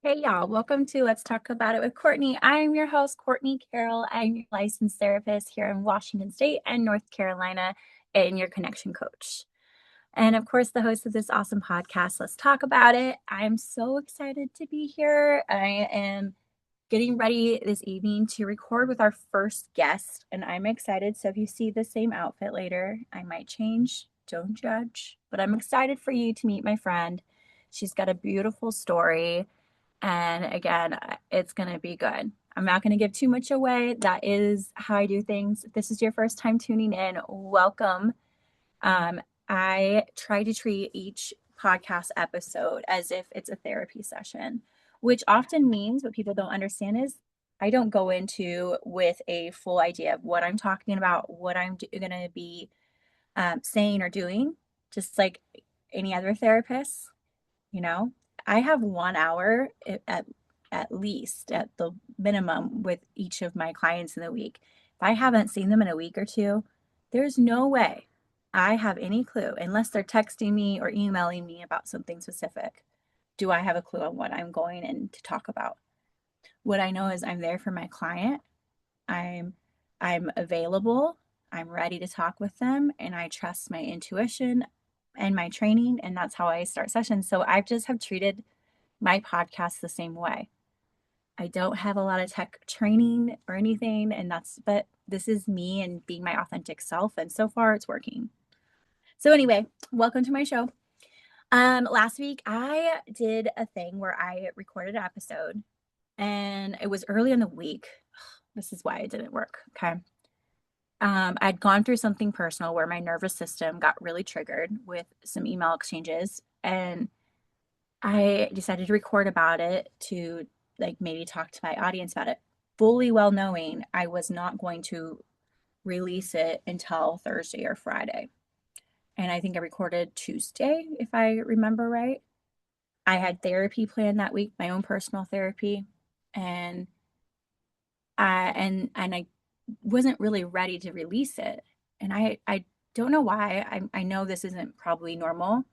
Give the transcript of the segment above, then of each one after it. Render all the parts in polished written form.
Hey y'all, welcome to Let's Talk About It with Courtney. I'm your host, Courtney Carroll. I'm your licensed therapist here in Washington State and North Carolina, and your connection coach. And of course, the host of this awesome podcast, Let's Talk About It. I'm so excited to be here. I am getting ready this evening to record with our first guest, and I'm excited. So if you see the same outfit later, I might change. Don't judge, but I'm excited for you to meet my friend. She's got a beautiful story. And again, it's going to be good. I'm not going to give too much away. That is how I do things. If this is your first time tuning in, welcome. I try to treat each podcast episode as if it's a therapy session, which often means what people don't understand is I don't go into with a full idea of what I'm talking about, what I'm going to be saying or doing, just like any other therapist. You know, I have 1 hour at least at the minimum with each of my clients in the week. If I haven't seen them in a week or two, there's no way I have any clue unless they're texting me or emailing me about something specific. Do I have a clue on what I'm going in to talk about? What I know is I'm there for my client. I'm I'm available. I'm ready to talk with them, and I trust my intuition and my training, and that's how I start sessions. So I just have treated my podcast the same way. I don't have a lot of tech training or anything, but this is me and being my authentic self, and so far it's working. So anyway, welcome to my show. Last week I did a thing where I recorded an episode, and it was early in the week. This is why it didn't work. Okay. I'd gone through something personal where my nervous system got really triggered with some email exchanges, and I decided to record about it to like maybe talk to my audience about it, fully well knowing I was not going to release it until Thursday or Friday. And I think I recorded Tuesday, if I remember right. I had therapy planned that week, my own personal therapy, and I wasn't really ready to release it. And I don't know why. I know this isn't probably normal.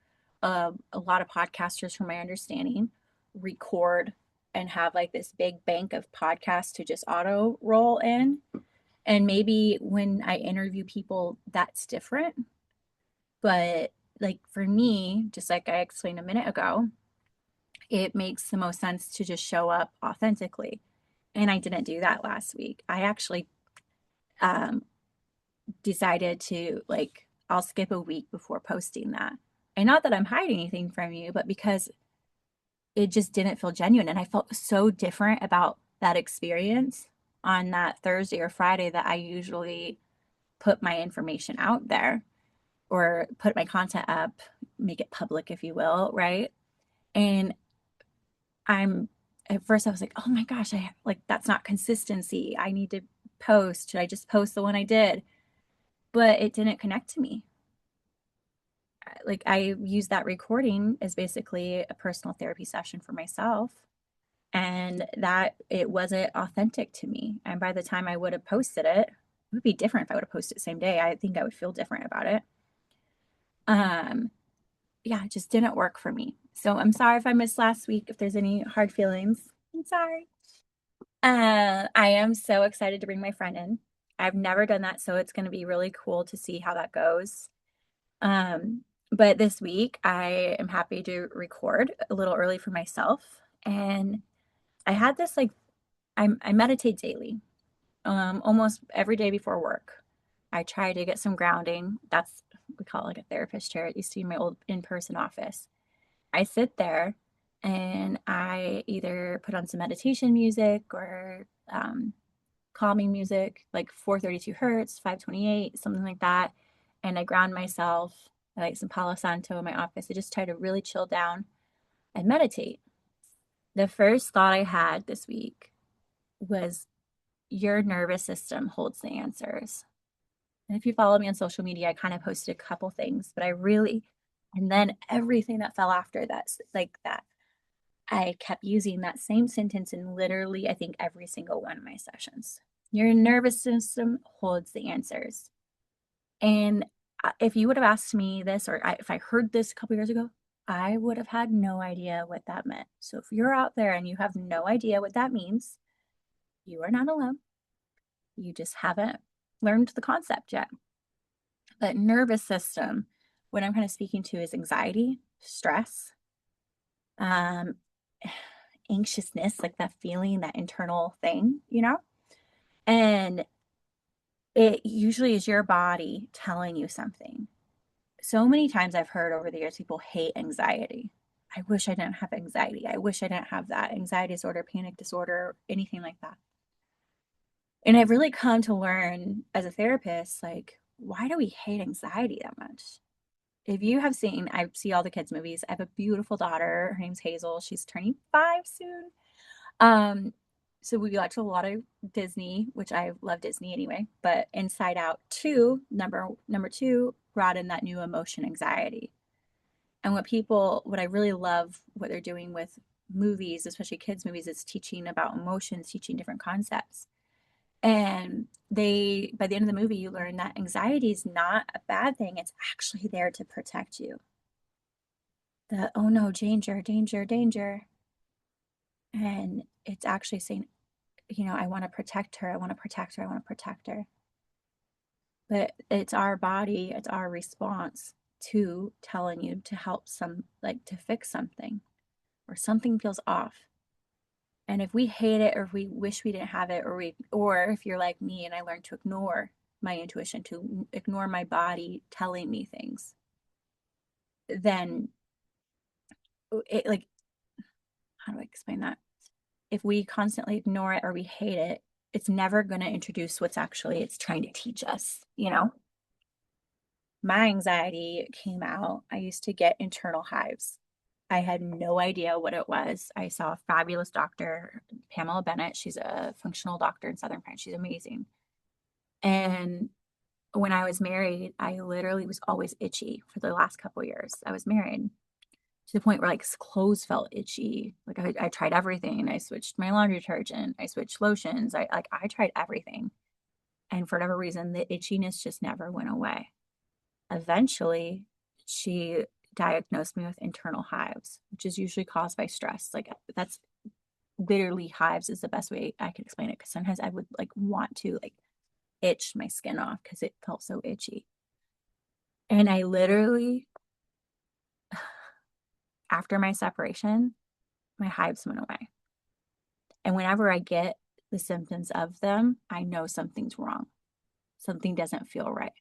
A lot of podcasters, from my understanding, record and have like this big bank of podcasts to just auto roll in. And maybe when I interview people, that's different. But like for me, just like I explained a minute ago, it makes the most sense to just show up authentically. And I didn't do that last week. I actually um, decided to like, I'll skip a week before posting that. And not that I'm hiding anything from you, but because it just didn't feel genuine. And I felt so different about that experience on that Thursday or Friday that I usually put my information out there or put my content up, make it public, if you will, right? And I'm at first I was like, oh my gosh, I like that's not consistency. I need to post. Should I just post the one I did? But it didn't connect to me. Like I use that recording as basically a personal therapy session for myself, and that it wasn't authentic to me. And by the time I would have posted it, it would be different if I would have posted the same day. I think I would feel different about it. Um, yeah, it just didn't work for me. So I'm sorry if I missed last week. If there's any hard feelings, I'm sorry. I am so excited to bring my friend in. I've never done that, so it's going to be really cool to see how that goes. But this week I am happy to record a little early for myself. And I had this like I meditate daily, almost every day before work. I try to get some grounding. That's we call it like a therapist chair. It used to be my old in-person office. I sit there and I either put on some meditation music or calming music, like 432 hertz, 528, something like that. And I ground myself. I like some Palo Santo in my office. I just try to really chill down and meditate. The first thought I had this week was your nervous system holds the answers. And if you follow me on social media, I kind of posted a couple things, but I really, and then everything that fell after that, like that, I kept using that same sentence in literally, I think, every single one of my sessions. Your nervous system holds the answers. And if you would have asked me this, or if I heard this a couple years ago, I would have had no idea what that meant. So if you're out there and you have no idea what that means, you are not alone. You just haven't learned the concept yet. But nervous system, what I'm kind of speaking to is anxiety, stress, um, anxiousness, like that feeling, that internal thing, you know? And it usually is your body telling you something. So many times I've heard over the years people hate anxiety. I wish I didn't have anxiety. I wish I didn't have that anxiety disorder, panic disorder, anything like that. And I've really come to learn as a therapist, like, why do we hate anxiety that much? If you have seen, I see all the kids' movies. I have a beautiful daughter. Her name's Hazel. She's turning 5 soon. Um, so we watch a lot of Disney, which I love Disney anyway. But Inside Out 2, number 2, brought in that new emotion, anxiety. And what I really love what they're doing with movies, especially kids' movies, is teaching about emotions, teaching different concepts. And by the end of the movie, you learn that anxiety is not a bad thing. It's actually there to protect you. Oh no, danger, danger, danger. And it's actually saying, I want to protect her. I want to protect her. I want to protect her. But it's our body, it's our response to telling you to help like to fix something or something feels off. And if we hate it or if we wish we didn't have it or if you're like me and I learned to ignore my intuition, to ignore my body telling me things, then it like, how do I explain that? If we constantly ignore it or we hate it, it's never going to introduce what's actually it's trying to teach us, My anxiety came out. I used to get internal hives. I had no idea what it was. I saw a fabulous doctor, Pamela Bennett. She's a functional doctor in Southern France. She's amazing. And when I was married, I literally was always itchy for the last couple of years. I was married to the point where like clothes felt itchy. Like I tried everything. I switched my laundry detergent. I switched lotions. I tried everything. And for whatever reason, the itchiness just never went away. Eventually, she diagnosed me with internal hives, which is usually caused by stress. Like that's literally hives is the best way I can explain it. Because sometimes I would like want to like itch my skin off because it felt so itchy. And I literally, after my separation, my hives went away. And whenever I get the symptoms of them, I know something's wrong. Something doesn't feel right.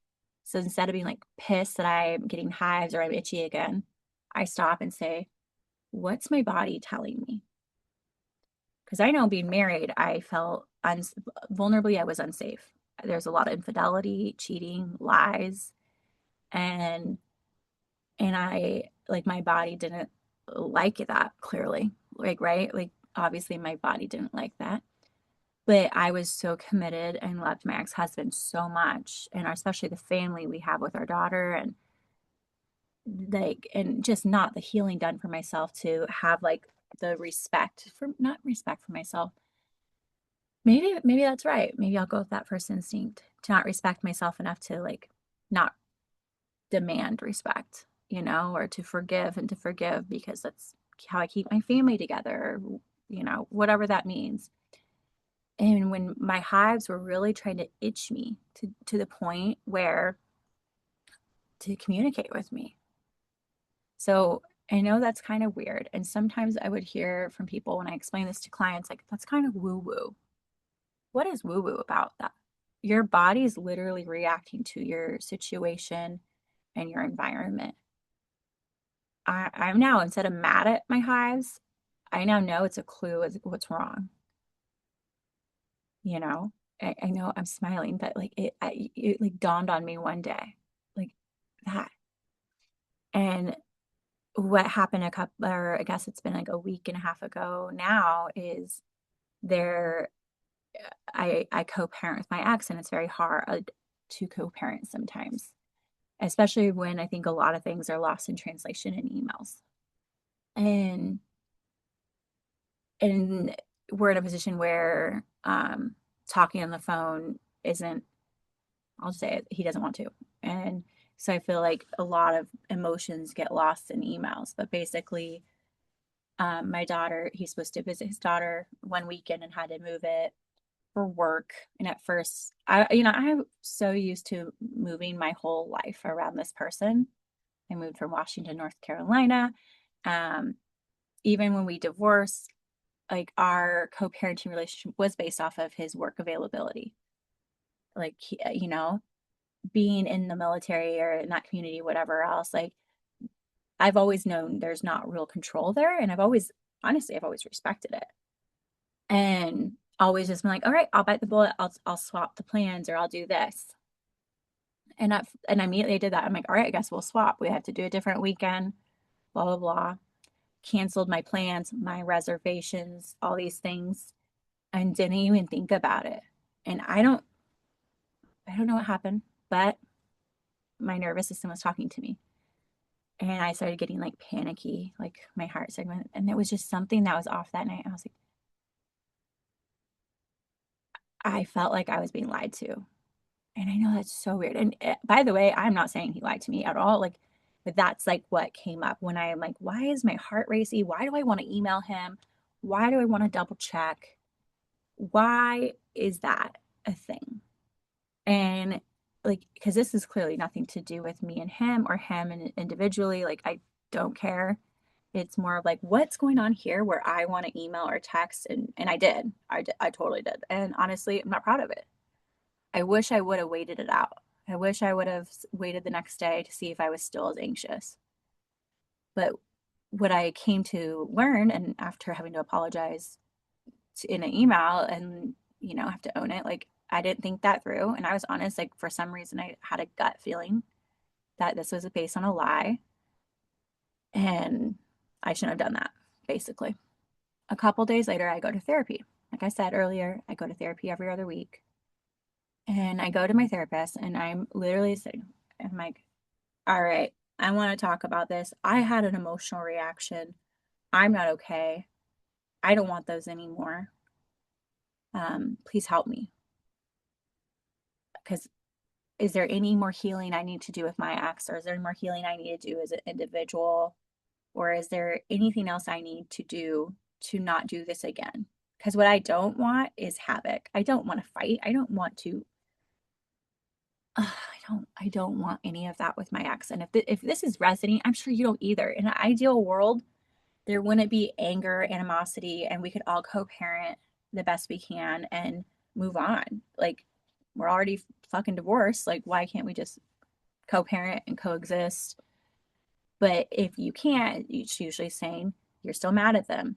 So instead of being like pissed that I'm getting hives or I'm itchy again, I stop and say, what's my body telling me? Because I know being married, I felt vulnerably, I was unsafe. There's a lot of infidelity, cheating, lies, and I like my body didn't like that clearly. Like, right? Like, obviously, my body didn't like that. But I was so committed and loved my ex-husband so much, and especially the family we have with our daughter, and like, and just not the healing done for myself to have like the respect for not respect for myself. Maybe that's right. Maybe I'll go with that first instinct to not respect myself enough to like not demand respect, or to forgive and to forgive because that's how I keep my family together, whatever that means. And when my hives were really trying to itch me to the point where to communicate with me. So I know that's kind of weird. And sometimes I would hear from people when I explain this to clients, like, that's kind of woo woo. What is woo woo about that? Your body is literally reacting to your situation and your environment. I'm now, instead of mad at my hives, I now know it's a clue as what's wrong. You know, I know I'm smiling, but like it like dawned on me one day, like that. And what happened or I guess it's been like a week and a half ago now is there, I co-parent with my ex, and it's very hard to co-parent sometimes, especially when I think a lot of things are lost in translation in emails. And and we're in a position where talking on the phone isn't, I'll just say it, he doesn't want to. And So I feel like a lot of emotions get lost in emails. But basically, my daughter, he's supposed to visit his daughter one weekend and had to move it for work. And at first, I'm so used to moving my whole life around this person. I moved from Washington, North Carolina. Um, Even when we divorced, like our co-parenting relationship was based off of his work availability. Like, being in the military or in that community, whatever else, like I've always known there's not real control there. And honestly, I've always respected it. And always just been like, all right, I'll bite the bullet. I'll swap the plans or I'll do this. And I immediately did that. I'm like, all right, I guess we'll swap. We have to do a different weekend, blah, blah, blah. Canceled my plans, my reservations, all these things, and didn't even think about it. And I don't know what happened, but my nervous system was talking to me. And I started getting like panicky, like my heart segment. And it was just something that was off that night. I was like, I felt like I was being lied to. And I know that's so weird. And by the way, I'm not saying he lied to me at all. Like, but that's like what came up when I'm like, why is my heart racing? Why do I want to email him? Why do I want to double check? Why is that a thing? And like, because this is clearly nothing to do with me and him or him and individually. Like, I don't care. It's more of like, what's going on here where I want to email or text? And I did. I totally did. And honestly, I'm not proud of it. I wish I would have waited it out. I wish I would have waited the next day to see if I was still as anxious. But what I came to learn, and after having to apologize in an email and, have to own it, like I didn't think that through. And I was honest, like for some reason, I had a gut feeling that this was based on a lie. And I shouldn't have done that, basically. A couple days later, I go to therapy. Like I said earlier, I go to therapy every other week. And I go to my therapist and I'm literally sitting, I'm like, all right, I want to talk about this. I had an emotional reaction. I'm not okay. I don't want those anymore. Please help me. Because is there any more healing I need to do with my ex, or is there any more healing I need to do as an individual? Or is there anything else I need to do to not do this again? Because what I don't want is havoc. I don't want to fight. I don't want to I don't want any of that with my ex. And if this is resonating, I'm sure you don't either. In an ideal world, there wouldn't be anger, animosity, and we could all co-parent the best we can and move on. Like we're already fucking divorced. Like why can't we just co-parent and coexist? But if you can't, it's usually saying you're still mad at them.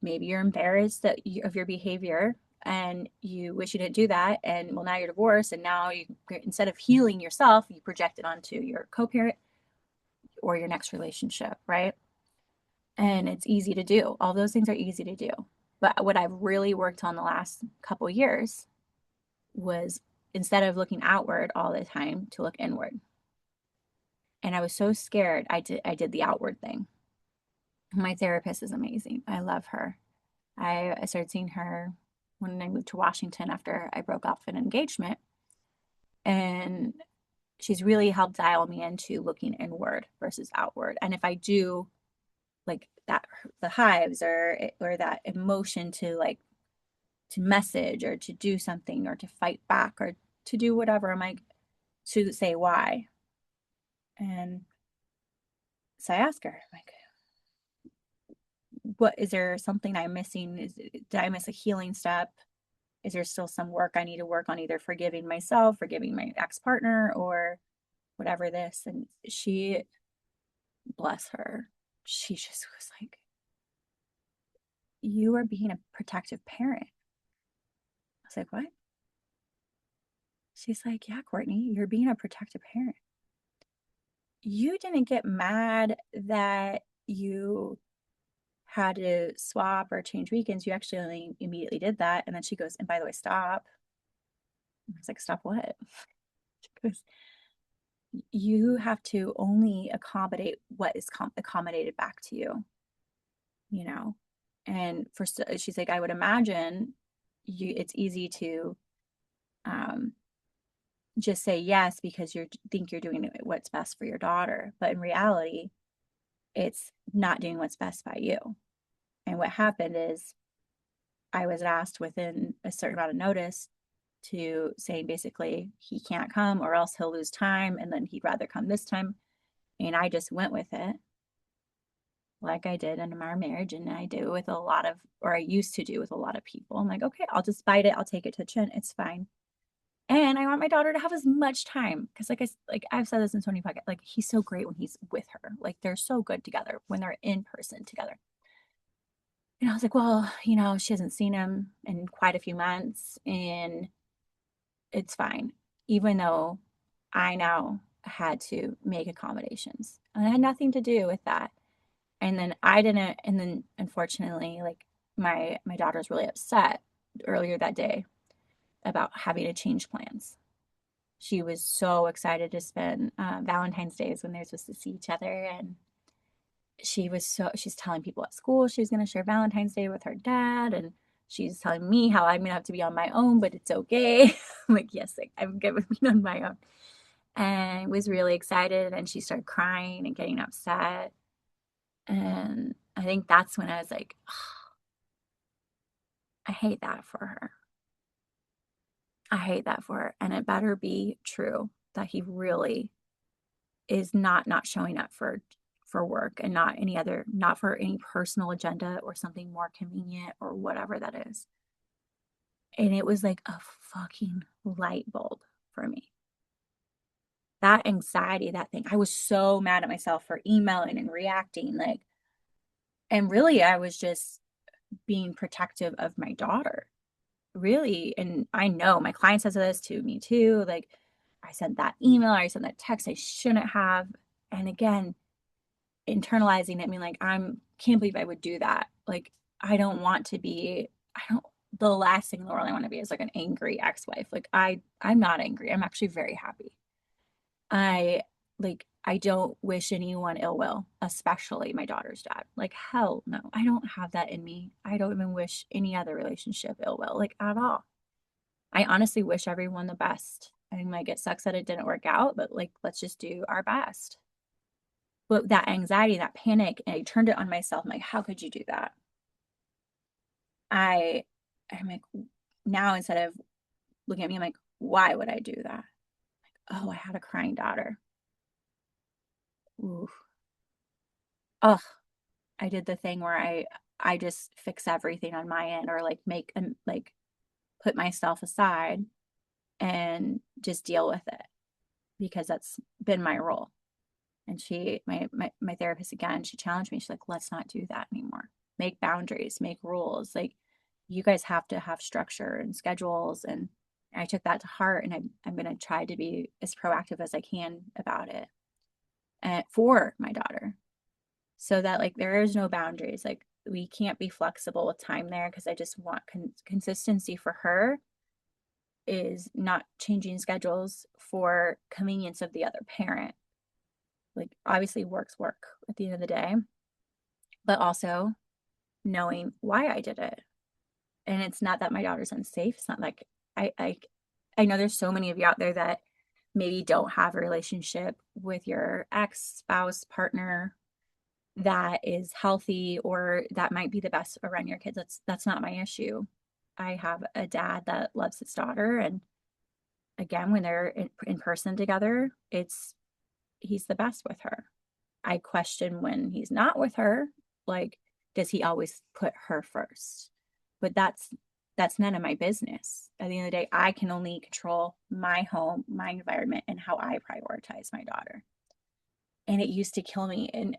Maybe you're embarrassed of your behavior and you wish you didn't do that. And well, now you're divorced. And now instead of healing yourself, you project it onto your co-parent or your next relationship, right? And it's easy to do. All those things are easy to do. But what I've really worked on the last couple years was instead of looking outward all the time to look inward. And I was so scared. I did the outward thing. My therapist is amazing. I love her. I started seeing her when I moved to Washington after I broke off an engagement. And she's really helped dial me into looking inward versus outward. And if I do like that, the hives or that emotion to like to message or to do something or to fight back or to do whatever, I'm like, to say why. And so I ask her, like, what is there something I'm missing? Did I miss a healing step? Is there still some work I need to work on, either forgiving myself, forgiving my ex-partner, or whatever this? And she, bless her, she just was like, you are being a protective parent. I was like, what? She's like, yeah, Courtney, you're being a protective parent. You didn't get mad that you had to swap or change weekends. You actually only immediately did that. And then she goes, and by the way, stop. I was like, stop what? She goes, you have to only accommodate what is accommodated back to you, you know? And she's like, I would imagine it's easy to, um, just say yes because you think you're doing what's best for your daughter. But in reality, it's not doing what's best by you. And what happened is I was asked within a certain amount of notice to say basically he can't come or else he'll lose time and then he'd rather come this time. And I just went with it like I did in our marriage and I do with a lot of, or I used to do with a lot of people. I'm like, okay, I'll just bite it. I'll take it to the chin. It's fine. And I want my daughter to have as much time because, like I've said this in so many podcasts, like he's so great when he's with her. Like they're so good together when they're in person together. And I was like, well, she hasn't seen him in quite a few months, and it's fine, even though I now had to make accommodations. And it had nothing to do with that. And then I didn't, and then unfortunately, like my daughter was really upset earlier that day about having to change plans. She was so excited to spend Valentine's Days when they're supposed to see each other. And she's telling people at school she was going to share Valentine's Day with her dad. And she's telling me how I'm going to have to be on my own, but it's okay. I'm like, yes, like, I'm good with being on my own. And was really excited. And she started crying and getting upset. And I think that's when I was like, oh, I hate that for her. I hate that for her. And it better be true that he really is not showing up for work and not for any personal agenda or something more convenient or whatever that is. And it was like a fucking light bulb for me. That anxiety, that thing. I was so mad at myself for emailing and reacting, like, and really I was just being protective of my daughter. Really, and I know my client says this to me too. Like, I sent that email, I sent that text I shouldn't have. And again, internalizing it, I mean, like, can't believe I would do that. Like, I don't want to be, I don't, the last thing in the world I want to be is like an angry ex-wife. Like, I'm not angry. I'm actually very happy. I I don't wish anyone ill will, especially my daughter's dad. Like, hell no. I don't have that in me. I don't even wish any other relationship ill will, like, at all. I honestly wish everyone the best. And like, it sucks that it didn't work out, but like, let's just do our best. But that anxiety, that panic, and I turned it on myself. I'm like, how could you do that? I, I'm like, now instead of looking at me, I'm like, why would I do that? Oh, I had a crying daughter. Ooh. Oh, I did the thing where I just fix everything on my end or like make and like put myself aside and just deal with it because that's been my role. And my therapist again, she challenged me. She's like, let's not do that anymore. Make boundaries, make rules. Like, you guys have to have structure and schedules. And I took that to heart, and I'm going to try to be as proactive as I can about it for my daughter, so that like there is no boundaries. Like, we can't be flexible with time there because I just want consistency for her is not changing schedules for convenience of the other parent. Like, obviously work's work at the end of the day, but also knowing why I did it. And it's not that my daughter's unsafe. It's not like I I I know there's so many of you out there that maybe don't have a relationship with your ex spouse partner that is healthy or that might be the best around your kids. That's not my issue. I have a dad that loves his daughter, and again, when they're in person together, he's the best with her. I question when he's not with her, like, does he always put her first? But that's none of my business. At the end of the day, I can only control my home, my environment, and how I prioritize my daughter. And it used to kill me. And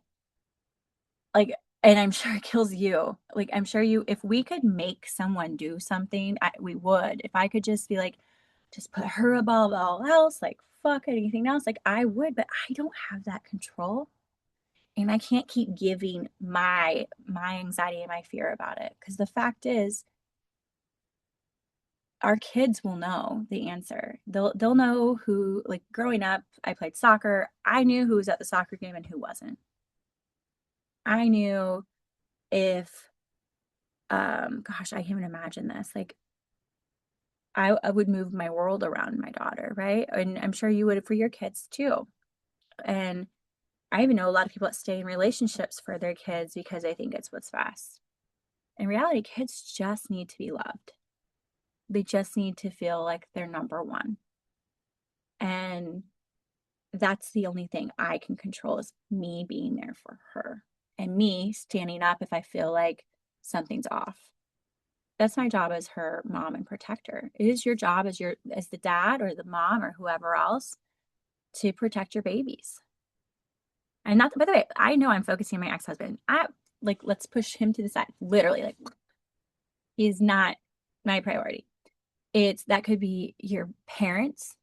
like, and I'm sure it kills you. Like, I'm sure if we could make someone do something, we would. If I could just be like, just put her above all else, like, fuck anything else, like, I would, but I don't have that control. And I can't keep giving my anxiety and my fear about it, because the fact is our kids will know the answer. They'll know who, like, growing up, I played soccer. I knew who was at the soccer game and who wasn't. I knew if gosh, I can't even imagine this. Like, I would move my world around my daughter, right? And I'm sure you would for your kids too. And I even know a lot of people that stay in relationships for their kids because they think it's what's best. In reality, kids just need to be loved. They just need to feel like they're number one. And that's the only thing I can control is me being there for her and me standing up if I feel like something's off. That's my job as her mom and protector. It is your job as the dad or the mom or whoever else to protect your babies. And not, by the way, I know I'm focusing on my ex-husband. Let's push him to the side. Literally, like, he's not my priority. That could be your parents,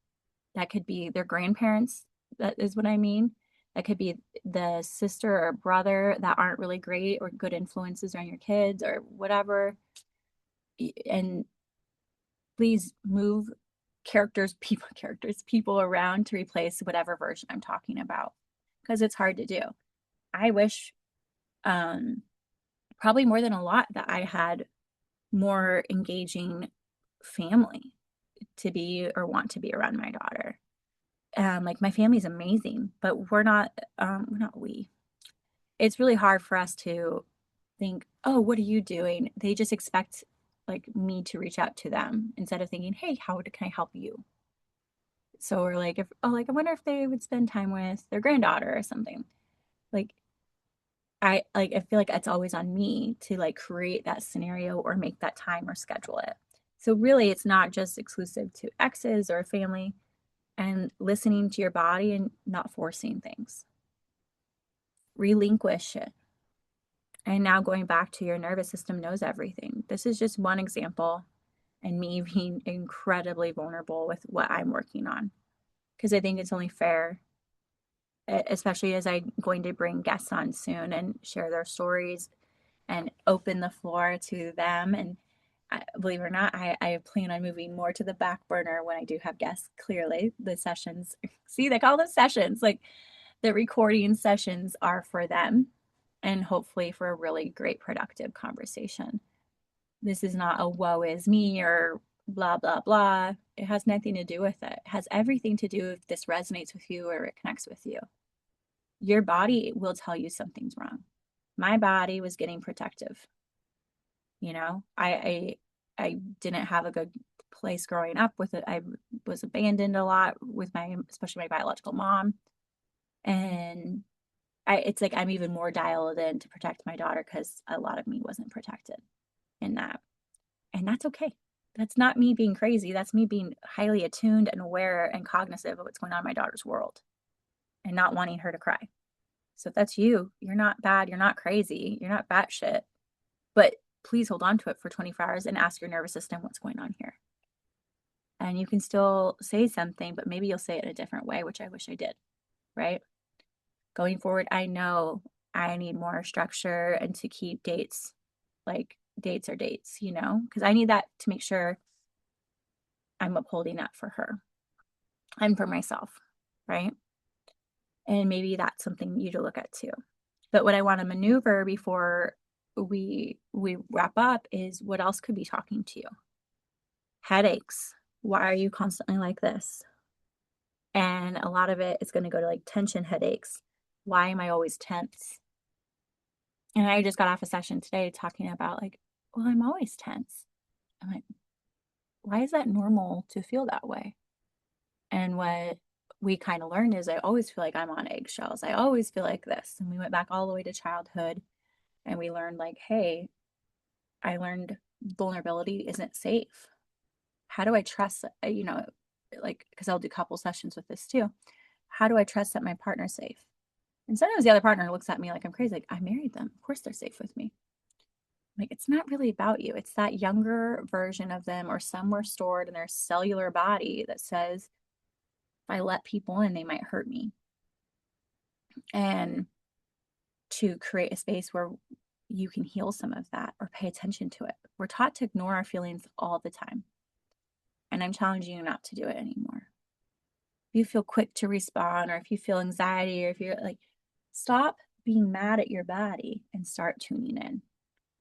that could be their grandparents. That is what I mean. That could be the sister or brother that aren't really great or good influences on your kids or whatever. And please move people around to replace whatever version I'm talking about because it's hard to do. I wish, probably more than a lot, that I had more engaging family to be or want to be around my daughter. Like my family's amazing, but we're not. It's really hard for us to think, oh, what are you doing? They just expect like me to reach out to them instead of thinking, hey, can I help you? So we're like, I wonder if they would spend time with their granddaughter or something. Like I feel like it's always on me to like create that scenario or make that time or schedule it. So really it's not just exclusive to exes or family, and listening to your body and not forcing things. Relinquish it. And now going back to your nervous system knows everything. This is just one example and me being incredibly vulnerable with what I'm working on. Because I think it's only fair, especially as I'm going to bring guests on soon and share their stories and open the floor to them. And believe it or not, I plan on moving more to the back burner when I do have guests. Clearly, the sessions, see, they call them sessions. Like the recording sessions are for them and hopefully for a really great, productive conversation. This is not a woe is me or blah, blah, blah. It has nothing to do with it. It has everything to do if this resonates with you or it connects with you. Your body will tell you something's wrong. My body was getting protective. You know, I didn't have a good place growing up with it. I was abandoned a lot with especially my biological mom. And it's like I'm even more dialed in to protect my daughter because a lot of me wasn't protected in that. And that's okay. That's not me being crazy. That's me being highly attuned and aware and cognizant of what's going on in my daughter's world and not wanting her to cry. So if that's you, you're not bad. You're not crazy. You're not batshit. But please hold on to it for 24 hours and ask your nervous system what's going on here. And you can still say something, but maybe you'll say it in a different way, which I wish I did, right? Going forward, I know I need more structure and to keep dates, like dates are dates, because I need that to make sure I'm upholding that for her and for myself, right? And maybe that's something you to look at too. But what I want to maneuver before we wrap up is what else could be talking to you. Headaches. Why are you constantly like this? And a lot of it is going to go to like tension headaches. Why am I always tense? And I just got off a session today talking about like, well, I'm always tense. I'm like, why is that normal to feel that way? And what we kind of learned is I always feel like I'm on eggshells. I always feel like this. And we went back all the way to childhood and we learned like, hey, I learned vulnerability isn't safe. How do I trust, like, because I'll do couple sessions with this too. How do I trust that my partner's safe? And sometimes the other partner looks at me like I'm crazy. Like, I married them. Of course they're safe with me. Like, it's not really about you. It's that younger version of them or somewhere stored in their cellular body that says, if I let people in, they might hurt me. And to create a space where you can heal some of that or pay attention to it. We're taught to ignore our feelings all the time. And I'm challenging you not to do it anymore. If you feel quick to respond, or if you feel anxiety, or if you're like, stop being mad at your body and start tuning in.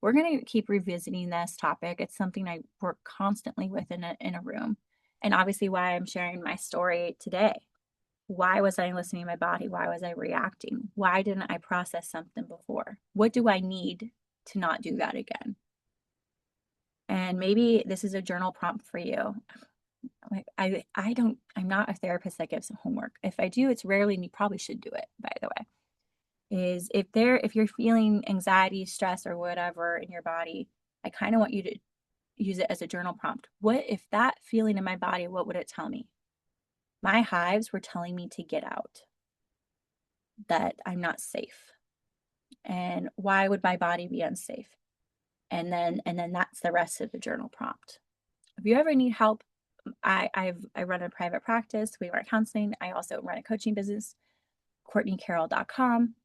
we're going to keep revisiting this topic. It's something I work constantly with in a room. And obviously, why I'm sharing my story today. Why was I listening to my body? Why was I reacting? Why didn't I process something before? What do I need to not do that again? And maybe this is a journal prompt for you. Like I'm not a therapist that gives homework. If I do, it's rarely, and you probably should do it, by the way. Is if you're feeling anxiety, stress, or whatever in your body, I kind of want you to use it as a journal prompt. What if that feeling in my body, what would it tell me? My hives were telling me to get out, that I'm not safe. And why would my body be unsafe? And then that's the rest of the journal prompt. If you ever need help, I run a private practice. We run counseling. I also run a coaching business, CourtneyCarroll.com.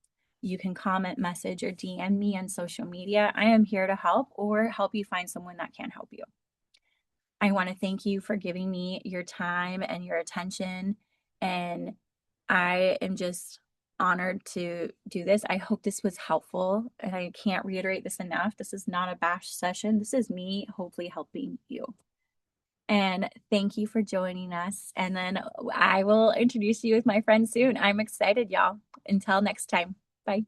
You can comment, message, or DM me on social media. I am here to help or help you find someone that can help you. I want to thank you for giving me your time and your attention. And I am just honored to do this. I hope this was helpful. And I can't reiterate this enough. This is not a bash session. This is me hopefully helping you. And thank you for joining us. And then I will introduce you with my friend soon. I'm excited, y'all. Until next time. Bye.